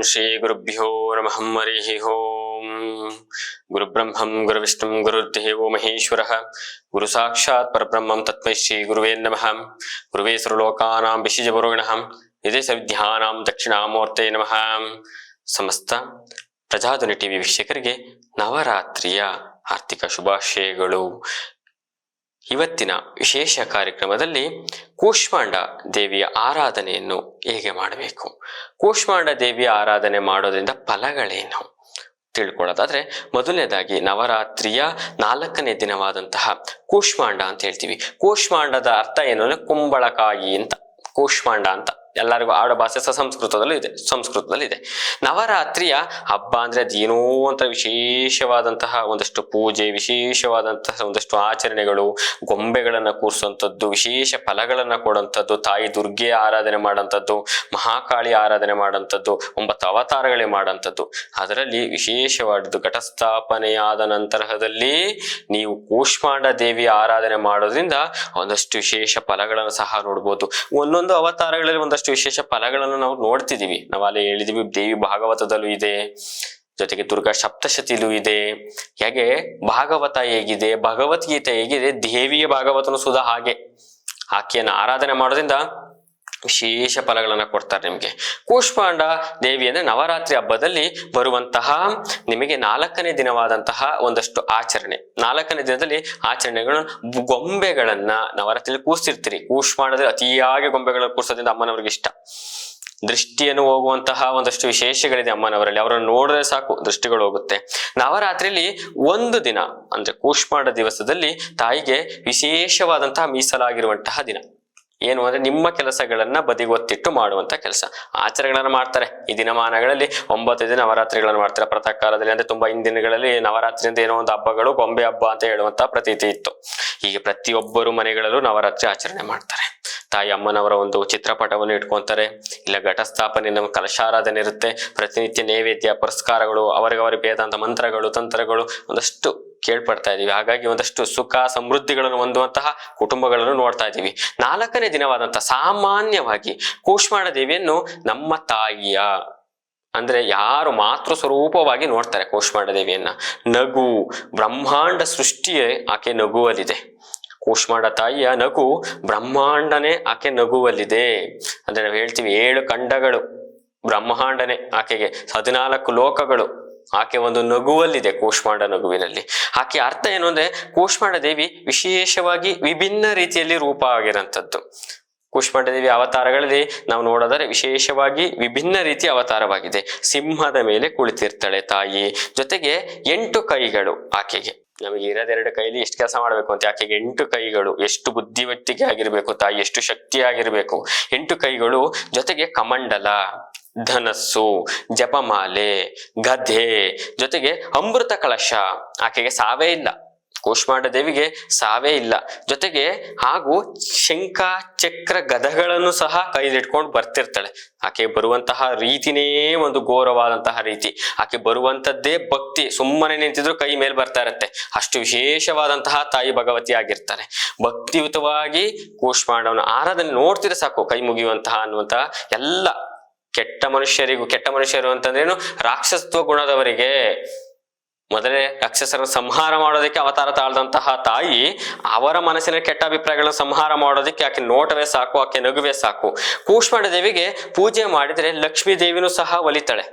ಶ್ರೀ ಗುರುಭ್ಯೋ ನಮಃ ಹರಿಃ ಓಂ. ಗುರುಬ್ರಹ್ಮಂ ಗುರುವಿಷ್ಣುಂ ಗುರುರ್ದೇವೋ ಮಹೇಶ್ವರಃ ಗುರು ಸಾಕ್ಷಾತ್ ಪರಬ್ರಹ್ಮಂ ತಸ್ಮೈ ಶ್ರೀ ಗುರುವೇ ನಮಃ. ಗುರುವೇ ಸರ್ವಲೋಕಾನಾಂ ವಿಷಜಗುರುಗಣಃ ನಿದೇಶವಿದ್ಯಾನಾಂ ದಕ್ಷಿಣಾಮೂರ್ತೇ ನಮಃ. ಸಮಸ್ತ ಪ್ರಜಾಧ್ವನಿ ಟಿವಿ ವೀಕ್ಷಕರಿಗೆ ನವರಾತ್ರಿಯ ಆರ್ಥಿಕ ಶುಭಾಶಯಗಳು. ಇವತ್ತಿನ ವಿಶೇಷ ಕಾರ್ಯಕ್ರಮದಲ್ಲಿ ಕೂಷ್ಮಾಂಡ ದೇವಿಯ ಆರಾಧನೆಯನ್ನು ಹೇಗೆ ಮಾಡಬೇಕು, ಕೂಷ್ಮಾಂಡ ದೇವಿಯ ಆರಾಧನೆ ಮಾಡೋದ್ರಿಂದ ಫಲಗಳೇನು ತಿಳ್ಕೊಳ್ಳೋದಾದ್ರೆ, ಮೊದಲನೇದಾಗಿ ನವರಾತ್ರಿಯ 4ನೇ ದಿನವಾದಂತಹ ಕೂಷ್ಮಾಂಡ ಅಂತ ಹೇಳ್ತೀವಿ. ಕೂಷ್ಮಾಂಡದ ಅರ್ಥ ಏನು ಅಂದ್ರೆ ಕುಂಬಳಕಾಯಿ ಅಂತ. ಕೂಷ್ಮಾಂಡ ಅಂತ ಎಲ್ಲರಿಗೂ ಆಡೋ ಭಾಷೆ ಸಂಸ್ಕೃತದಲ್ಲಿ ಇದೆ. ನವರಾತ್ರಿಯ ಹಬ್ಬ ಅಂದ್ರೆ ಅದೇನೋ ಅಂತ ವಿಶೇಷವಾದಂತಹ ಒಂದಷ್ಟು ಪೂಜೆ, ವಿಶೇಷವಾದಂತಹ ಒಂದಷ್ಟು ಆಚರಣೆಗಳು, ಗೊಂಬೆಗಳನ್ನ ಕೂರಿಸುವಂಥದ್ದು, ವಿಶೇಷ ಫಲಗಳನ್ನ ಕೊಡುವಂಥದ್ದು, ತಾಯಿ ದುರ್ಗೆ ಆರಾಧನೆ ಮಾಡೋಂಥದ್ದು, ಮಹಾಕಾಳಿ ಆರಾಧನೆ ಮಾಡೋಂಥದ್ದು, 9 ಅವತಾರಗಳೇ ಮಾಡೋಂಥದ್ದು. ಅದರಲ್ಲಿ ವಿಶೇಷವಾದದ್ದು ಘಟಸ್ಥಾಪನೆಯಾದ ನಂತರದಲ್ಲಿ ನೀವು ಕೂಷ್ಮಾಂಡ ದೇವಿಯ ಆರಾಧನೆ ಮಾಡೋದ್ರಿಂದ ಒಂದಷ್ಟು ವಿಶೇಷ ಫಲಗಳನ್ನು ಸಹ ನೋಡ್ಬೋದು. ಒಂದೊಂದು ಅವತಾರಗಳಲ್ಲಿ ಒಂದಷ್ಟು ವಿಶೇಷ ಫಲಗಳನ್ನು ನಾವು ನೋಡ್ತಿದೀವಿ. ನಾವಲ್ಲಿ ಹೇಳಿದೀವಿ, ದೇವಿ ಭಾಗವತದಲ್ಲೂ ಇದೆ, ಜೊತೆಗೆ ದುರ್ಗಾ ಸಪ್ತಶತಿಲೂ ಇದೆ. ಹೇಗೆ ಭಾಗವತ ಹೇಗಿದೆ, ಭಗವದ್ಗೀತೆ ಹೇಗಿದೆ, ದೇವಿಯ ಭಾಗವತನು ಸುಧಾ ಹಾಗೆ. ಆಕೆಯನ್ನು ಆರಾಧನೆ ಮಾಡೋದ್ರಿಂದ ವಿಶೇಷ ಫಲಗಳನ್ನ ಕೊಡ್ತಾರೆ ನಿಮ್ಗೆ. ಕೂಷ್ಮಾಂಡ ದೇವಿ ಅಂದ್ರೆ ನವರಾತ್ರಿ ಹಬ್ಬದಲ್ಲಿ ಬರುವಂತಹ ನಿಮಗೆ 4ನೇ ದಿನವಾದಂತಹ ಒಂದಷ್ಟು ಆಚರಣೆ. 4ನೇ ದಿನದಲ್ಲಿ ಆಚರಣೆಗಳು, ಗೊಂಬೆಗಳನ್ನ ನವರಾತ್ರಿಯಲ್ಲಿ ಕೂರಿಸಿರ್ತೀರಿ. ಕೂಷ್ಮಾಂಡದಲ್ಲಿ ಅತಿಯಾಗಿ ಗೊಂಬೆಗಳನ್ನ ಕೂರಿಸೋದ್ರಿಂದ ಅಮ್ಮನವ್ರಿಗೆ ಇಷ್ಟ. ದೃಷ್ಟಿಯನ್ನು ಹೋಗುವಂತಹ ಒಂದಷ್ಟು ವಿಶೇಷಗಳಿದೆ ಅಮ್ಮನವರಲ್ಲಿ. ಅವರನ್ನು ನೋಡಿದ್ರೆ ಸಾಕು ದೃಷ್ಟಿಗಳು ಹೋಗುತ್ತೆ. ನವರಾತ್ರಿಯಲ್ಲಿ 1 ದಿನ ಅಂದ್ರೆ ಕೂಷ್ಮಾಂಡ ದಿವಸದಲ್ಲಿ ತಾಯಿಗೆ ವಿಶೇಷವಾದಂತಹ ಮೀಸಲಾಗಿರುವಂತಹ ದಿನ. ಏನು ಅಂದ್ರೆ ನಿಮ್ಮ ಕೆಲಸಗಳನ್ನ ಬದಿಗೊತ್ತಿಟ್ಟು ಮಾಡುವಂತ ಕೆಲಸ, ಆಚರಣೆಗಳನ್ನ ಮಾಡ್ತಾರೆ. ಈ ದಿನಮಾನಗಳಲ್ಲಿ 9 ದಿನ ನವರಾತ್ರಿಗಳನ್ನ ಮಾಡ್ತಾರೆ. ಪ್ರಾತಃ ಕಾಲದಲ್ಲಿ ಅಂದ್ರೆ ತುಂಬಾ ಹಿಂದಿನಗಳಲ್ಲಿ ನವರಾತ್ರಿಯಿಂದ ಏನೋ ಒಂದು ಹಬ್ಬಗಳು, ಗೊಂಬೆ ಹಬ್ಬ ಅಂತ ಹೇಳುವಂತ ಪ್ರತೀತಿ ಇತ್ತು. ಹೀಗೆ ಪ್ರತಿಯೊಬ್ಬರು ಮನೆಗಳಲ್ಲೂ ನವರಾತ್ರಿ ಆಚರಣೆ ಮಾಡ್ತಾರೆ. ತಾಯಿ ಅಮ್ಮನವರ ಒಂದು ಚಿತ್ರಪಟವನ್ನು ಇಟ್ಕೊಂತಾರೆ. ಇಲ್ಲ ಘಟಸ್ಥಾಪನೆ, ನಮ್ಮ ಕಲಶಾರಾಧನೆ ಇರುತ್ತೆ. ಪ್ರತಿನಿತ್ಯ ನೈವೇದ್ಯ, ಪುರಸ್ಕಾರಗಳು, ಅವರಿಗೆ ಬೇದಂತ ಮಂತ್ರಗಳು, ತಂತ್ರಗಳು ಒಂದಷ್ಟು ಕೇಳ್ಪಡ್ತಾ ಇದೀವಿ. ಹಾಗಾಗಿ ಒಂದಷ್ಟು ಸುಖ ಸಮೃದ್ಧಿಗಳನ್ನು ಹೊಂದುವಂತಹ ಕುಟುಂಬಗಳನ್ನು ನೋಡ್ತಾ ಇದ್ದೀವಿ. 4ನೇ ದಿನವಾದಂತಹ ಸಾಮಾನ್ಯವಾಗಿ ಕೂಷ್ಮಾಂಡ ದೇವಿಯನ್ನು ನಮ್ಮ ತಾಯಿಯ ಅಂದ್ರೆ ಯಾರು ಮಾತೃ ಸ್ವರೂಪವಾಗಿ ನೋಡ್ತಾರೆ ಕೂಷ್ಮಾಂಡ ದೇವಿಯನ್ನ. ನಗು, ಬ್ರಹ್ಮಾಂಡ ಸೃಷ್ಟಿಯೇ ಆಕೆ ನಗುವಲ್ಲಿದೆ. ಕೂಷ್ಮಾಂಡ ತಾಯಿಯ ನಗು ಬ್ರಹ್ಮಾಂಡನೇ ಆಕೆ ನಗುವಲ್ಲಿದೆ. ಅಂದ್ರೆ ನಾವು ಹೇಳ್ತೀವಿ 7 ಖಂಡಗಳು ಬ್ರಹ್ಮಾಂಡನೇ ಆಕೆಗೆ, 14 ಲೋಕಗಳು ಆಕೆ ಒಂದು ನಗುವಲ್ಲಿದೆ, ಕೂಷ್ಮಾಂಡ ನಗುವಿನಲ್ಲಿ. ಆಕೆ ಅರ್ಥ ಏನು ಅಂದ್ರೆ, ಕೂಷ್ಮಾಂಡ ದೇವಿ ವಿಶೇಷವಾಗಿ ವಿಭಿನ್ನ ರೀತಿಯಲ್ಲಿ ರೂಪ ಆಗಿರೋಂಥದ್ದು. ಕೂಷ್ಮಾಂಡ ದೇವಿ ಅವತಾರಗಳಲ್ಲಿ ನಾವು ನೋಡೋದಾದ್ರೆ ವಿಶೇಷವಾಗಿ ವಿಭಿನ್ನ ರೀತಿಯ ಅವತಾರವಾಗಿದೆ. ಸಿಂಹದ ಮೇಲೆ ಕುಳಿತಿರ್ತಾಳೆ ತಾಯಿ. ಜೊತೆಗೆ 8 ಕೈಗಳು ಆಕೆಗೆ. ನಮಗೆ ಇರೋದ್ 2 ಕೈಲಿ ಎಷ್ಟು ಕೆಲಸ ಮಾಡ್ಬೇಕು ಅಂತ, ಆಕೆಗೆ 8 ಕೈಗಳು. ಎಷ್ಟು ಬುದ್ಧಿವತ್ತಿಗೆ ಆಗಿರ್ಬೇಕು ತಾಯಿ, ಎಷ್ಟು ಶಕ್ತಿ ಆಗಿರ್ಬೇಕು. 8 ಕೈಗಳು, ಜೊತೆಗೆ ಕಮಂಡಲ, ಧನಸ್ಸು, ಜಪಮಾಲೆ, ಗದೆ, ಜೊತೆಗೆ ಅಮೃತ ಕಳಶ. ಆಕೆಗೆ ಸಾವೇ ಇಲ್ಲ, ಕೂಷ್ಮಾಂಡ ದೇವಿಗೆ ಸಾವೇ ಇಲ್ಲ. ಜೊತೆಗೆ ಹಾಗೂ ಶಂಖ, ಚಕ್ರ, ಗದಗಳನ್ನು ಸಹ ಕೈಲಿಟ್ಕೊಂಡು ಬರ್ತಿರ್ತಾಳೆ. ಆಕೆ ಬರುವಂತಹ ರೀತಿನೇ ಒಂದು ಘೋರವಾದಂತಹ ರೀತಿ. ಆಕೆ ಬರುವಂತದ್ದೇ ಭಕ್ತಿ. ಸುಮ್ಮನೆ ನಿಂತಿದ್ರು ಕೈ ಮೇಲೆ ಬರ್ತಾ ಇರತ್ತೆ. ಅಷ್ಟು ವಿಶೇಷವಾದಂತಹ ತಾಯಿ ಭಗವತಿ ಆಗಿರ್ತಾರೆ. ಭಕ್ತಿಯುತವಾಗಿ ಕೂಷ್ಮಾಂಡವನ್ನು ಆರಾಧನೆ ನೋಡ್ತಿದ್ರೆ ಸಾಕು ಕೈ ಮುಗಿಯುವಂತಹ ಅನ್ನುವಂತಹ ಎಲ್ಲ ಕೆಟ್ಟ ಮನುಷ್ಯರು ಅಂತಂದ್ರೇನು, ರಾಕ್ಷಸತ್ವ ಗುಣದವರಿಗೆ. ಮೊದಲೇ ರಾಕ್ಷಸರ ಸಂಹಾರ ಮಾಡೋದಕ್ಕೆ ಅವತಾರ ತಾಳ್ದಂತಹ ತಾಯಿ ಅವರ ಮನಸ್ಸಿನ ಕೆಟ್ಟ ಅಭಿಪ್ರಾಯಗಳನ್ನು ಸಂಹಾರ ಮಾಡೋದಕ್ಕೆ ಆಕೆ ನೋಟವೇ ಸಾಕು, ಆಕೆ ನಗುವೇ ಸಾಕು. ಕೂಷ್ಮಾಂಡ ದೇವಿಗೆ ಪೂಜೆ ಮಾಡಿದ್ರೆ ಲಕ್ಷ್ಮೀ ದೇವಿನೂ ಸಹ ಒಲಿತಾಳೆ.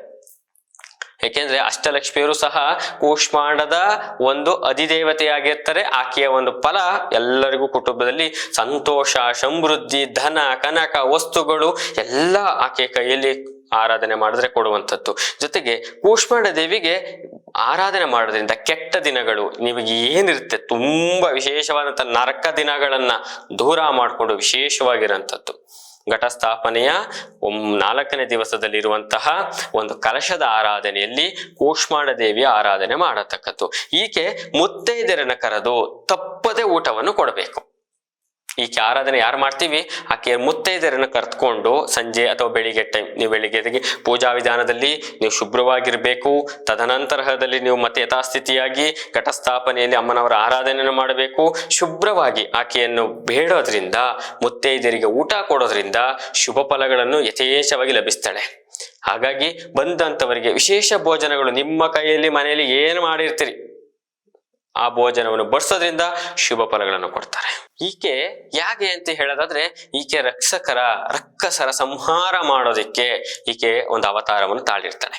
ಯಾಕೆಂದ್ರೆ ಅಷ್ಟಲಕ್ಷ್ಮಿಯರು ಸಹ ಕೂಷ್ಮಾಂಡದ ಒಂದು ಅಧಿದೇವತೆಯಾಗಿರ್ತಾರೆ. ಆಕೆಯ ಒಂದು ಫಲ ಎಲ್ಲರಿಗೂ ಕುಟುಂಬದಲ್ಲಿ ಸಂತೋಷ, ಸಮೃದ್ಧಿ, ಧನ, ಕನಕ, ವಸ್ತುಗಳು ಎಲ್ಲ ಆಕೆ ಕೈಯಲ್ಲಿ ಆರಾಧನೆ ಮಾಡಿದ್ರೆ ಕೊಡುವಂಥದ್ದು. ಜೊತೆಗೆ ಕೂಷ್ಮಾಂಡ ದೇವಿಗೆ ಆರಾಧನೆ ಮಾಡೋದ್ರಿಂದ ಕೆಟ್ಟ ದಿನಗಳು ನಿಮಗೆ ಏನಿರುತ್ತೆ, ತುಂಬಾ ವಿಶೇಷವಾದಂತಹ ನರಕ ದಿನಗಳನ್ನ ದೂರ ಮಾಡಿಕೊಂಡು ವಿಶೇಷವಾಗಿರೋಂಥದ್ದು. ಘಟಸ್ಥಾಪನೆಯ 4ನೇ ದಿವಸದಲ್ಲಿರುವಂತಹ ಒಂದು ಕಲಶದ ಆರಾಧನೆಯಲ್ಲಿ ಕೂಷ್ಮಾಂಡ ದೇವಿಯ ಆರಾಧನೆ ಮಾಡತಕ್ಕದ್ದು. ಈಕೆ ಮುತ್ತೈದೆಯರನ್ನ ಕರೆದು ತಪ್ಪದೆ ಊಟವನ್ನು ಕೊಡಬೇಕು. ಈಕೆ ಆರಾಧನೆ ಯಾರು ಮಾಡ್ತೀವಿ, ಆಕೆ ಮುತ್ತೈದೆಯರನ್ನು ಕರೆದುಕೊಂಡು ಸಂಜೆ ಅಥವಾ ಬೆಳಿಗ್ಗೆ ಟೈಮ್, ನೀವು ಬೆಳಿಗ್ಗೆ ಪೂಜಾ ವಿಧಾನದಲ್ಲಿ ನೀವು ಶುಭ್ರವಾಗಿರ್ಬೇಕು. ತದನಂತರದಲ್ಲಿ ನೀವು ಮತ್ತೆ ಯಥಾಸ್ಥಿತಿಯಾಗಿ ಘಟಸ್ಥಾಪನೆಯಲ್ಲಿ ಅಮ್ಮನವರ ಆರಾಧನೆಯನ್ನು ಮಾಡಬೇಕು. ಶುಭ್ರವಾಗಿ ಆಕೆಯನ್ನು ಬೇಡೋದ್ರಿಂದ, ಮುತ್ತೈದೆಯರಿಗೆ ಊಟ ಕೊಡೋದ್ರಿಂದ ಶುಭ ಫಲಗಳನ್ನು ಯಥೇಚ್ಛವಾಗಿ ಲಭಿಸ್ತಾಳೆ. ಹಾಗಾಗಿ ಬಂದಂಥವರಿಗೆ ವಿಶೇಷ ಭೋಜನಗಳು ನಿಮ್ಮ ಕೈಯಲ್ಲಿ ಮನೆಯಲ್ಲಿ ಏನು ಮಾಡಿರ್ತೀರಿ ಆ ಭೋಜನವನ್ನು ಬಡಿಸೋದ್ರಿಂದ ಶುಭ ಫಲಗಳನ್ನು ಕೊಡ್ತಾರೆ. ಈಕೆ ಯಾಕೆ ಅಂತ ಹೇಳೋದಾದ್ರೆ, ಈಕೆ ರಕ್ಕಸರ ಸಂಹಾರ ಮಾಡೋದಿಕ್ಕೆ ಈಕೆ ಒಂದು ಅವತಾರವನ್ನು ತಾಳಿರ್ತಾಳೆ.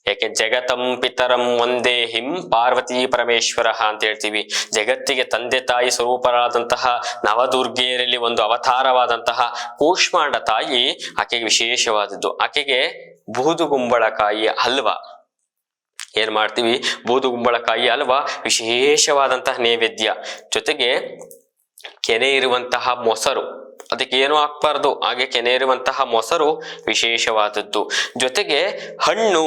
ಯಾಕೆ ಜಗತಂ ಪಿತರಂ ಒಂದೇ ಹಿಂ ಪಾರ್ವತಿ ಪರಮೇಶ್ವರ ಅಂತ ಹೇಳ್ತೀವಿ. ಜಗತ್ತಿಗೆ ತಂದೆ ತಾಯಿ ಸ್ವರೂಪರಾದಂತಹ ನವದುರ್ಗೆಯರಲ್ಲಿ ಒಂದು ಅವತಾರವಾದಂತಹ ಕೂಷ್ಮಾಂಡ ತಾಯಿ ಆಕೆಗೆ ವಿಶೇಷವಾದದ್ದು. ಆಕೆಗೆ ಬೂದುಗುಂಬಳಕಾಯಿ ಹಲ್ವಾ ಏನ್ ಮಾಡ್ತೀವಿ, ಬೂದುಗುಂಬಳಕಾಯಿ ಹಲ್ವಾ ವಿಶೇಷವಾದಂತಹ ನೈವೇದ್ಯ. ಜೊತೆಗೆ ಕೆನೆ ಇರುವಂತಹ ಮೊಸರು, ಅದಕ್ಕೆ ಏನು ಹಾಕ್ಬಾರ್ದು, ಹಾಗೆ ಕೆನೆ ಇರುವಂತಹ ಮೊಸರು ವಿಶೇಷವಾದದ್ದು. ಜೊತೆಗೆ ಹಣ್ಣು,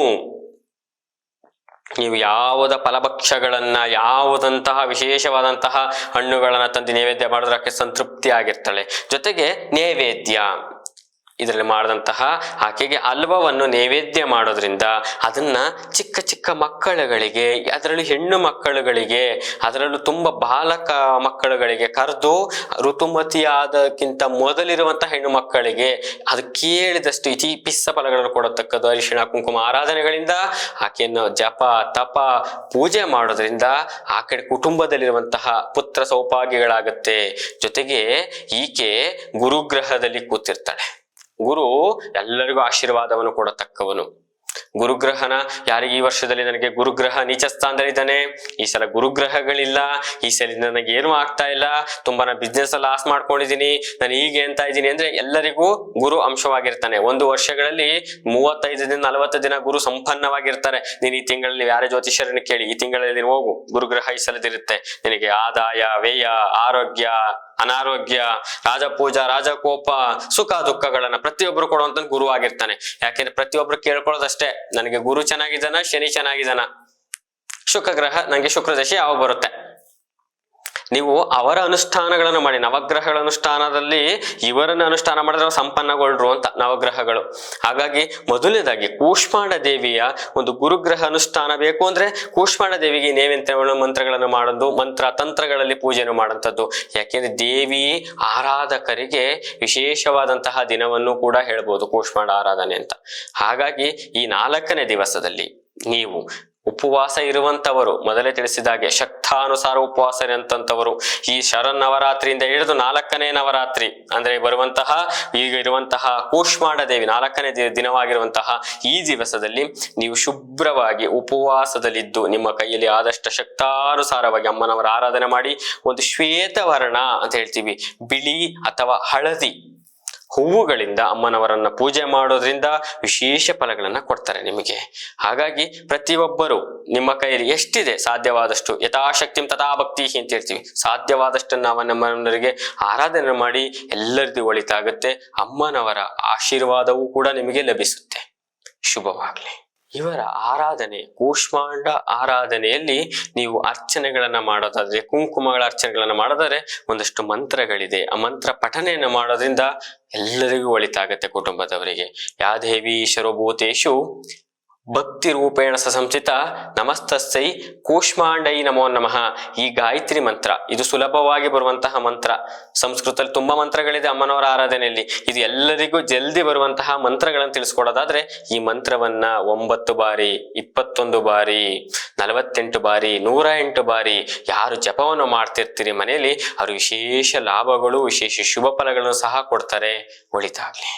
ನೀವು ಯಾವುದ ಫಲಭಕ್ಷಗಳನ್ನ ಯಾವುದಂತಹ ವಿಶೇಷವಾದಂತಹ ಹಣ್ಣುಗಳನ್ನ ತಂದು ನೈವೇದ್ಯ ಮಾಡಿದ್ರೆ ಆಕೆ ಸಂತೃಪ್ತಿ ಆಗಿರ್ತಾಳೆ. ಜೊತೆಗೆ ನೈವೇದ್ಯ ಇದರಲ್ಲಿ ಮಾಡಿದಂತಹ ಆಕೆಗೆ ಹಲ್ವವನ್ನು ನೈವೇದ್ಯ ಮಾಡೋದ್ರಿಂದ ಅದನ್ನ ಚಿಕ್ಕ ಚಿಕ್ಕ ಮಕ್ಕಳುಗಳಿಗೆ, ಅದರಲ್ಲಿ ಹೆಣ್ಣು ಮಕ್ಕಳುಗಳಿಗೆ, ಅದರಲ್ಲೂ ತುಂಬಾ ಬಾಲಕ ಮಕ್ಕಳುಗಳಿಗೆ ಕರೆದು ಋತುಮತಿಯಾದಕ್ಕಿಂತ ಮೊದಲಿರುವಂತಹ ಹೆಣ್ಣು ಮಕ್ಕಳಿಗೆ ಅದು ಕೇಳಿದಷ್ಟು ಇತಿ ಪಿಸ್ಸ ಫಲಗಳನ್ನು ಕೊಡತಕ್ಕದ್ದು. ಅರಿಶಿಣ ಕುಂಕುಮ ಆರಾಧನೆಗಳಿಂದ ಆಕೆಯನ್ನು ಜಪ ತಪ ಪೂಜೆ ಮಾಡೋದ್ರಿಂದ ಆ ಕಡೆ ಕುಟುಂಬದಲ್ಲಿರುವಂತಹ ಪುತ್ರ ಸೌಭಾಗ್ಯಗಳಾಗತ್ತೆ. ಜೊತೆಗೆ ಈಕೆ ಗುರುಗ್ರಹದಲ್ಲಿ ಕೂತಿರ್ತಾಳೆ. ಗುರು ಎಲ್ಲರಿಗೂ ಆಶೀರ್ವಾದವನ್ನು ಕೊಡತಕ್ಕವನು. ಗುರುಗ್ರಹನ ಯಾರಿಗೆ ಈ ವರ್ಷದಲ್ಲಿ ನನಗೆ ಗುರುಗ್ರಹ ನೀಚ ಸ್ಥಾನದಲ್ಲಿದ್ದಾನೆ, ಈ ಸಲ ಗುರುಗ್ರಹಗಳಿಲ್ಲ, ಈ ಸಲ ನನಗೆ ಏನು ಆಗ್ತಾ ಇಲ್ಲ, ತುಂಬಾ ನಾನು ಬಿಸ್ನೆಸ್ ಲಾಸ್ ಮಾಡ್ಕೊಂಡಿದ್ದೀನಿ, ನಾನು ಹೀಗೆ ಅಂತ ಇದ್ದೀನಿ ಅಂದ್ರೆ ಎಲ್ಲರಿಗೂ ಗುರು ಅಂಶವಾಗಿರ್ತಾನೆ. ಒಂದು ವರ್ಷಗಳಲ್ಲಿ 35 ದಿನ 40 ದಿನ ಗುರು ಸಂಪನ್ನವಾಗಿರ್ತಾರೆ. ನೀನು ಈ ತಿಂಗಳಲ್ಲಿ ಯಾರೇ ಜ್ಯೋತಿಷ್ಯರನ್ನು ಕೇಳಿ, ಈ ತಿಂಗಳಲ್ಲಿ ಹೋಗು, ಗುರುಗ್ರಹ ಈ ಸಲದಿರುತ್ತೆ, ನಿನಗೆ ಆದಾಯ ವ್ಯಯ ಆರೋಗ್ಯ ಅನಾರೋಗ್ಯ ರಾಜಪೂಜಾ ರಾಜಕೋಪ ಸುಖ ದುಃಖಗಳನ್ನ ಪ್ರತಿಯೊಬ್ರು ಕೊಡುವಂತ ಗುರು ಆಗಿರ್ತಾನೆ. ಯಾಕೆಂದ್ರೆ ಪ್ರತಿಯೊಬ್ರು ಕೇಳ್ಕೊಳ್ಳೋದಷ್ಟೇ, ನನಗೆ ಗುರು ಚೆನ್ನಾಗಿದ್ದಾನ, ಶನಿ ಚೆನ್ನಾಗಿದ್ದಾನ, ಶುಕ್ರ ಗ್ರಹ ನಂಗೆ ಶುಕ್ರ ದಶೆ ಯಾವ ಬರುತ್ತೆ. ನೀವು ಅವರ ಅನುಷ್ಠಾನಗಳನ್ನು ಮಾಡಿ, ನವಗ್ರಹಗಳ ಅನುಷ್ಠಾನದಲ್ಲಿ ಇವರನ್ನ ಅನುಷ್ಠಾನ ಮಾಡಿದ್ರೆ ಸಂಪನ್ನಗೊಳ್ರು ಅಂತ ನವಗ್ರಹಗಳು. ಹಾಗಾಗಿ ಮೊದಲನೇದಾಗಿ ಕೂಷ್ಮಾಂಡ ದೇವಿಯ ಒಂದು ಗುರುಗ್ರಹ ಅನುಷ್ಠಾನ ಬೇಕು ಅಂದ್ರೆ ಕೂಷ್ಮಾಂಡ ದೇವಿಗೆ ನೇವಂತಗಳು ಮಂತ್ರಗಳನ್ನು ಮಾಡೋದು, ಮಂತ್ರ ತಂತ್ರಗಳಲ್ಲಿ ಪೂಜೆಯನ್ನು ಮಾಡುವಂಥದ್ದು. ಯಾಕೆಂದ್ರೆ ದೇವಿ ಆರಾಧಕರಿಗೆ ವಿಶೇಷವಾದಂತಹ ದಿನವನ್ನು ಕೂಡ ಹೇಳ್ಬೋದು ಕೂಷ್ಮಾಂಡ ಆರಾಧನೆ ಅಂತ. ಹಾಗಾಗಿ ಈ 4ನೇ ದಿವಸದಲ್ಲಿ ನೀವು ಉಪವಾಸ ಇರುವಂತವರು, ಮೊದಲೇ ತಿಳಿಸಿದಾಗೆ ಶಕ್ತಾನುಸಾರ ಉಪವಾಸ ಇರುವಂತವರು, ಈ ಶರನ್ನವರಾತ್ರಿಯಿಂದ ಹಿಡಿದು 4ನೇ ನವರಾತ್ರಿ ಅಂದ್ರೆ ಬರುವಂತಹ ಈಗ ಇರುವಂತಹ ಕೂಷ್ಮಾಂಡ ದೇವಿ 4ನೇ ದಿನವಾಗಿರುವಂತಹ ಈ ದಿವಸದಲ್ಲಿ ನೀವು ಶುಭ್ರವಾಗಿ ಉಪವಾಸದಲ್ಲಿದ್ದು ನಿಮ್ಮ ಕೈಯಲ್ಲಿ ಆದಷ್ಟು ಶಕ್ತಾನುಸಾರವಾಗಿ ಅಮ್ಮನವರ ಆರಾಧನೆ ಮಾಡಿ, ಒಂದು ಶ್ವೇತವರ್ಣ ಅಂತ ಹೇಳ್ತೀವಿ, ಬಿಳಿ ಅಥವಾ ಹಳದಿ ಹೂವುಗಳಿಂದ ಅಮ್ಮನವರನ್ನ ಪೂಜೆ ಮಾಡೋದ್ರಿಂದ ವಿಶೇಷ ಫಲಗಳನ್ನ ಕೊಡ್ತಾರೆ ನಿಮಗೆ. ಹಾಗಾಗಿ ಪ್ರತಿಯೊಬ್ಬರು ನಿಮ್ಮ ಕೈಯಲ್ಲಿ ಎಷ್ಟಿದೆ ಸಾಧ್ಯವಾದಷ್ಟು ಯಥಾಶಕ್ತಿ ತಥಾ ಭಕ್ತಿ ಅಂತ ಹೇಳ್ತೀವಿ, ಸಾಧ್ಯವಾದಷ್ಟು ನಾವು ನಮ್ಮವರಿಗೆ ಆರಾಧನೆ ಮಾಡಿ ಎಲ್ಲರಿಗೂ ಒಳಿತಾಗುತ್ತೆ. ಅಮ್ಮನವರ ಆಶೀರ್ವಾದವೂ ಕೂಡ ನಿಮಗೆ ಲಭಿಸುತ್ತೆ. ಶುಭವಾಗ್ಲಿ. ಇವರ ಆರಾಧನೆ ಕೂಷ್ಮಾಂಡ ಆರಾಧನೆಯಲ್ಲಿ ನೀವು ಅರ್ಚನೆಗಳನ್ನ ಮಾಡೋದಾದ್ರೆ, ಕುಂಕುಮಗಳ ಅರ್ಚನೆಗಳನ್ನ ಮಾಡೋದಾದ್ರೆ ಒಂದಷ್ಟು ಮಂತ್ರಗಳಿದೆ. ಆ ಮಂತ್ರ ಪಠನೆಯನ್ನು ಮಾಡೋದ್ರಿಂದ ಎಲ್ಲರಿಗೂ ಒಳಿತಾಗತ್ತೆ ಕುಟುಂಬದವರಿಗೆ. ಯಾ ದೇವಿ ಸರ್ವಭೂತೇಷು ಭಕ್ತಿ ರೂಪೇಣ ಸಂಸ್ಥಿತ ನಮಸ್ತಸ್ಸೈ ಕೂಷ್ಮಾಂಡೈ ನಮೋ ನಮಃ. ಈ ಗಾಯತ್ರಿ ಮಂತ್ರ ಇದು ಸುಲಭವಾಗಿ ಬರುವಂತಹ ಮಂತ್ರ. ಸಂಸ್ಕೃತದಲ್ಲಿ ತುಂಬಾ ಮಂತ್ರಗಳಿದೆ ಅಮ್ಮನವರ ಆರಾಧನೆಯಲ್ಲಿ. ಇದು ಎಲ್ಲರಿಗೂ ಜಲ್ದಿ ಬರುವಂತಹ ಮಂತ್ರಗಳನ್ನು ತಿಳಿಸ್ಕೊಡೋದಾದ್ರೆ ಈ ಮಂತ್ರವನ್ನ 9 ಬಾರಿ 21 ಬಾರಿ 48 ಬಾರಿ 108 ಬಾರಿ ಯಾರು ಜಪವನ್ನು ಮಾಡ್ತಿರ್ತೀರಿ ಮನೆಯಲ್ಲಿ, ಅವರು ವಿಶೇಷ ಲಾಭಗಳು ವಿಶೇಷ ಶುಭ ಫಲಗಳನ್ನು ಸಹ ಕೊಡ್ತಾರೆ. ಒಳಿತಾಗ್ಲಿ.